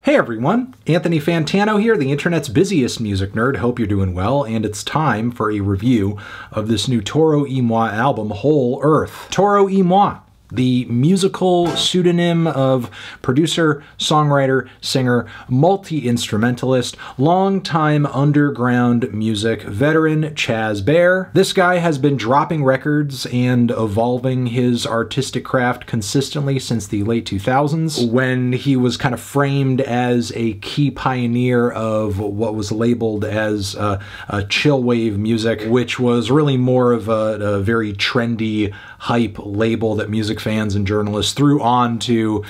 Hey everyone, Anthony Fantano here, the internet's busiest music nerd. Hope you're doing well, and it's time for a review of this new Toro y Moi album, Whole Earth. Toro y Moi, the musical pseudonym of producer, songwriter, singer, multi-instrumentalist, longtime underground music veteran Chaz Bear. This guy has been dropping records and evolving his artistic craft consistently since the late 2000s, when he was kind of framed as a key pioneer of what was labeled as a chillwave music, which was really more of a very trendy hype label that music fans and journalists threw on to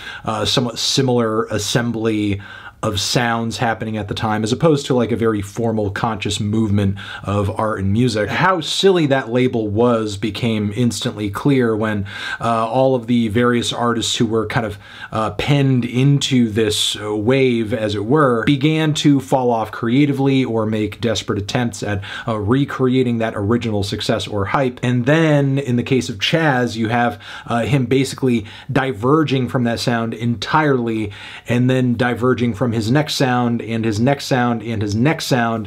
somewhat similar assembly of sounds happening at the time, as opposed to like a very formal, conscious movement of art and music. How silly that label was became instantly clear when all of the various artists who were kind of penned into this wave, as it were, began to fall off creatively or make desperate attempts at recreating that original success or hype. And then, in the case of Chaz, you have him basically diverging from that sound entirely, and then diverging from his next sound and his next sound and his next sound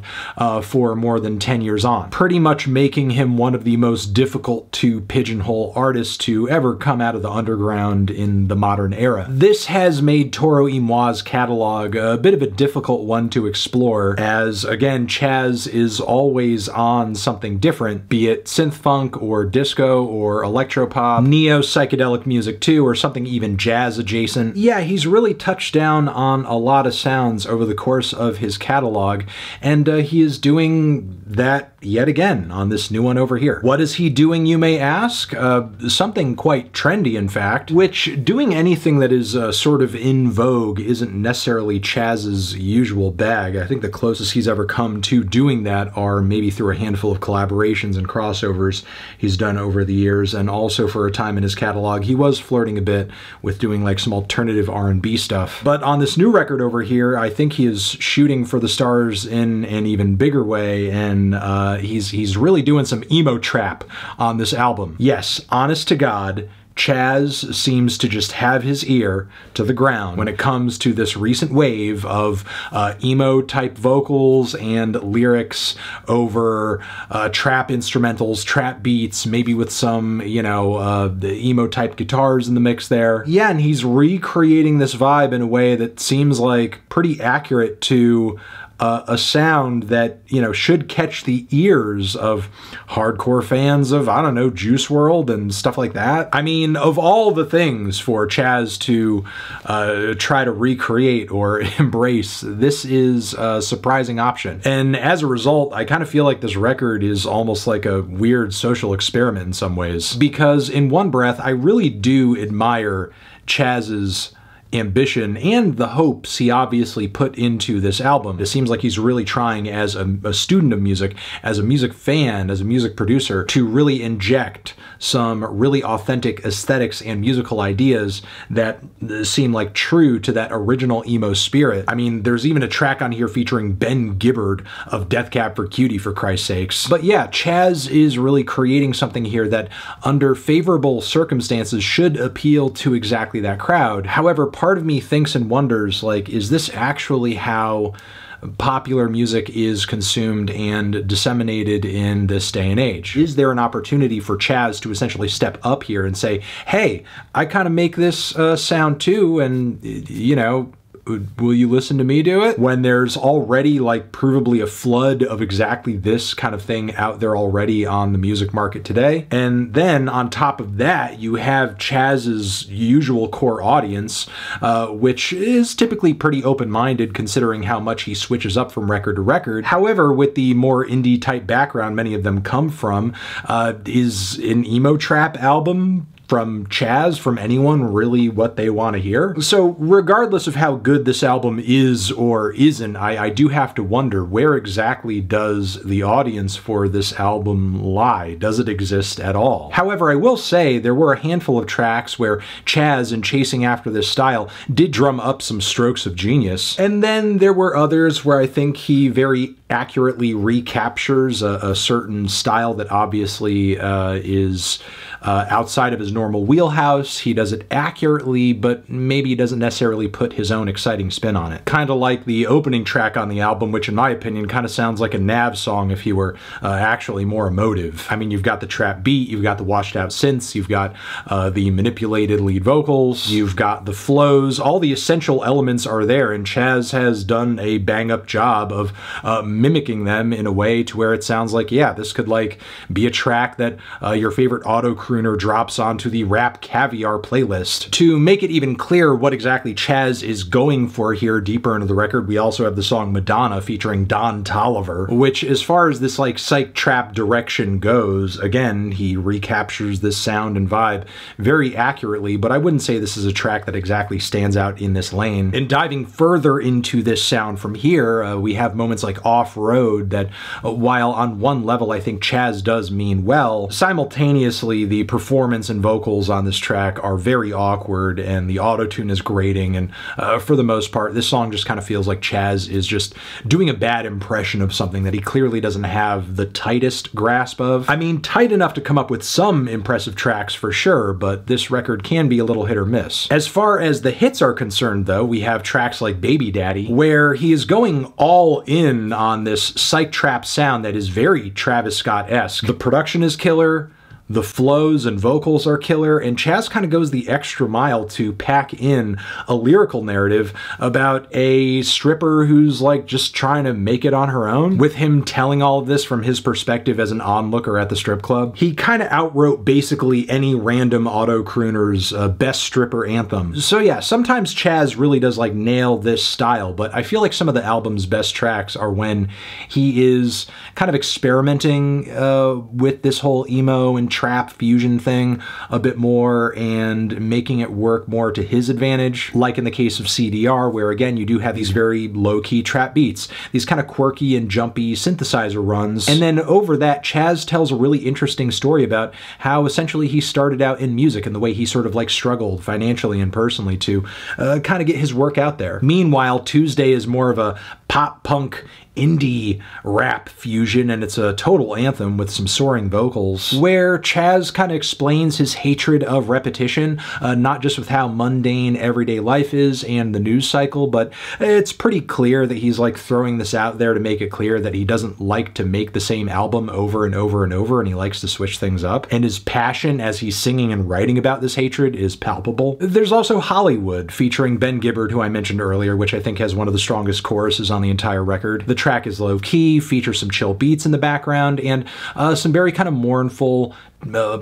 for more than 10 years on, pretty much making him one of the most difficult to pigeonhole artists to ever come out of the underground in the modern era. This has made Toro y Moi's catalog a bit of a difficult one to explore, as again, Chaz is always on something different, be it synth funk or disco or electropop, neo-psychedelic music too, or something even jazz adjacent. Yeah, he's really touched down on a lot of sounds over the course of his catalog, and he is doing that yet again on this new one over here. What is he doing, you may ask? Something quite trendy, in fact, which doing anything that is sort of in vogue isn't necessarily Chaz's usual bag. I think the closest he's ever come to doing that are maybe through a handful of collaborations and crossovers he's done over the years, and also for a time in his catalog he was flirting a bit with doing like some alternative R&B stuff. But on this new record over here, I think he is shooting for the stars in an even bigger way, and he's really doing some emo trap on this album. Yes, honest to God, Chaz seems to just have his ear to the ground when it comes to this recent wave of emo-type vocals and lyrics over trap instrumentals, trap beats, maybe with some, you know, the emo-type guitars in the mix there. Yeah, and he's recreating this vibe in a way that seems like pretty accurate to a sound that, you know, should catch the ears of hardcore fans of, I don't know, Juice WRLD and stuff like that. I mean, of all the things for Chaz to try to recreate or embrace, this is a surprising option. And as a result, I kind of feel like this record is almost like a weird social experiment in some ways, because in one breath, I really do admire Chaz's ambition and the hopes he obviously put into this album. It seems like he's really trying, as a student of music, as a music fan, as a music producer, to really inject some really authentic aesthetics and musical ideas that seem like true to that original emo spirit. I mean, there's even a track on here featuring Ben Gibbard of Death Cab for Cutie, for Christ's sakes. But yeah, Chaz is really creating something here that, under favorable circumstances, should appeal to exactly that crowd. However, part of me thinks and wonders, like, is this actually how popular music is consumed and disseminated in this day and age? Is there an opportunity for Chaz to essentially step up here and say, hey, I kind of make this sound too, and, you know, will you listen to me do it? When there's already like provably a flood of exactly this kind of thing out there already on the music market today. And then on top of that, you have Chaz's usual core audience, which is typically pretty open-minded considering how much he switches up from record to record. However, with the more indie type background many of them come from, is an emo trap album from Chaz, from anyone, really what they want to hear? So regardless of how good this album is or isn't, I do have to wonder, where exactly does the audience for this album lie? Does it exist at all? However, I will say there were a handful of tracks where Chaz, in chasing after this style, did drum up some strokes of genius. And then there were others where I think he very accurately recaptures a certain style that obviously is outside of his normal wheelhouse. He does it accurately, but maybe he doesn't necessarily put his own exciting spin on it. Kind of like the opening track on the album, which in my opinion kind of sounds like a Nav song if he were actually more emotive. I mean, you've got the trap beat, you've got the washed out synths, you've got the manipulated lead vocals, you've got the flows, all the essential elements are there, and Chaz has done a bang-up job of mimicking them in a way to where it sounds like, yeah, this could like be a track that your favorite auto crooner drops onto the Rap Caviar playlist. To make it even clearer what exactly Chaz is going for here deeper into the record, we also have the song Madonna featuring Don Toliver, which as far as this like psych trap direction goes, again, he recaptures this sound and vibe very accurately, but I wouldn't say this is a track that exactly stands out in this lane. And diving further into this sound from here, we have moments like Off-Road that, while on one level I think Chaz does mean well, simultaneously the performance and vocals on this track are very awkward and the auto-tune is grating, and for the most part this song just kind of feels like Chaz is just doing a bad impression of something that he clearly doesn't have the tightest grasp of. I mean, tight enough to come up with some impressive tracks for sure, but this record can be a little hit or miss. As far as the hits are concerned though, we have tracks like Baby Daddy, where he is going all in on this psych trap sound that is very Travis Scott-esque. The production is killer, the flows and vocals are killer, and Chaz kind of goes the extra mile to pack in a lyrical narrative about a stripper who's like just trying to make it on her own, with him telling all of this from his perspective as an onlooker at the strip club. He kind of outwrote basically any random auto crooner's best stripper anthem. So yeah, sometimes Chaz really does like nail this style, but I feel like some of the album's best tracks are when he is kind of experimenting with this whole emo and trap fusion thing a bit more and making it work more to his advantage, like in the case of CDR, where again you do have these very low-key trap beats, these kind of quirky and jumpy synthesizer runs, and then over that Chaz tells a really interesting story about how essentially he started out in music and the way he sort of like struggled financially and personally to kind of get his work out there. Meanwhile, Tuesday is more of a pop punk indie rap fusion, and it's a total anthem with some soaring vocals, where Chaz kind of explains his hatred of repetition, not just with how mundane everyday life is and the news cycle, but it's pretty clear that he's like throwing this out there to make it clear that he doesn't like to make the same album over and over and over, and he likes to switch things up, and his passion as he's singing and writing about this hatred is palpable. There's also Hollywood featuring Ben Gibbard, who I mentioned earlier, which I think has one of the strongest choruses on the entire record. The track is low-key, features some chill beats in the background, and some very kind of mournful,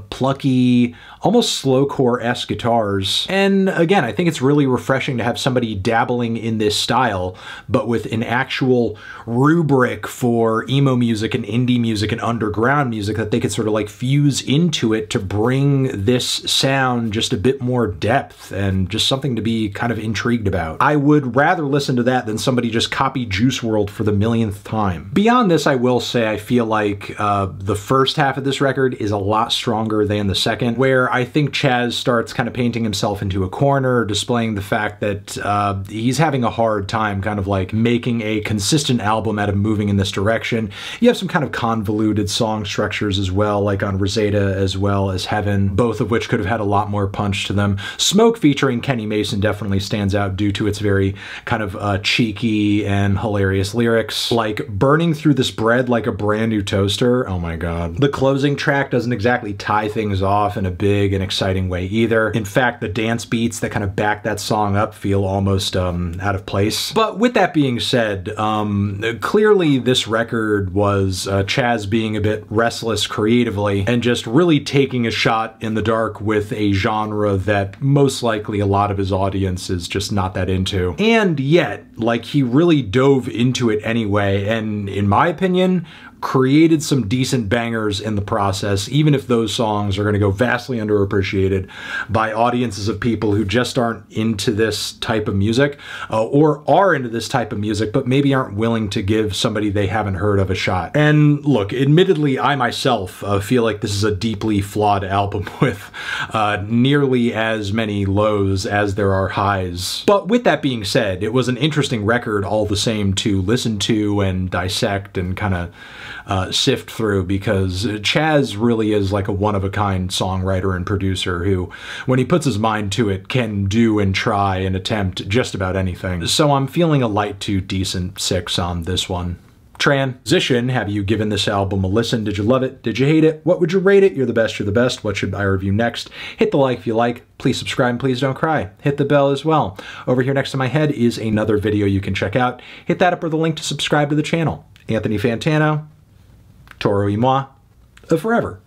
plucky, almost slowcore-esque guitars. And again, I think it's really refreshing to have somebody dabbling in this style, but with an actual rubric for emo music and indie music and underground music that they could sort of like fuse into it to bring this sound just a bit more depth and just something to be kind of intrigued about. I would rather listen to that than somebody just copy Juice WRLD for the millionth time. Beyond this, I will say I feel like the first half of this record is a lot stronger than the second, where I think Chaz starts kind of painting himself into a corner, displaying the fact that he's having a hard time kind of like making a consistent album out of moving in this direction. You have some kind of convoluted song structures as well, like on Rosetta as well as Heaven, both of which could have had a lot more punch to them. Smoke featuring Kenny Mason definitely stands out due to its very kind of cheeky and hilarious lyrics, like burning through this bread like a brand new toaster. Oh my god. The closing track doesn't exactly tie things off in a big and exciting way either. In fact, the dance beats that kind of back that song up feel almost out of place. But with that being said, clearly this record was Chaz being a bit restless creatively and just really taking a shot in the dark with a genre that most likely a lot of his audience is just not that into. And yet, like, he really dove into it anyway, and in my opinion, created some decent bangers in the process, even if those songs are going to go vastly underappreciated by audiences of people who just aren't into this type of music, or are into this type of music, but maybe aren't willing to give somebody they haven't heard of a shot. And look, admittedly, I myself feel like this is a deeply flawed album with nearly as many lows as there are highs. But with that being said, it was an interesting record all the same to listen to and dissect and kind of sift through, because Chaz really is like a one-of-a-kind songwriter and producer who, when he puts his mind to it, can do and try and attempt just about anything. So I'm feeling a light to decent 6 on this one. Transition, have you given this album a listen? Did you love it? Did you hate it? What would you rate it? You're the best, you're the best. What should I review next? Hit the like if you like. Please subscribe and please don't cry. Hit the bell as well. Over here next to my head is another video you can check out. Hit that up or the link to subscribe to the channel. Anthony Fantano, Toro y Moi, forever.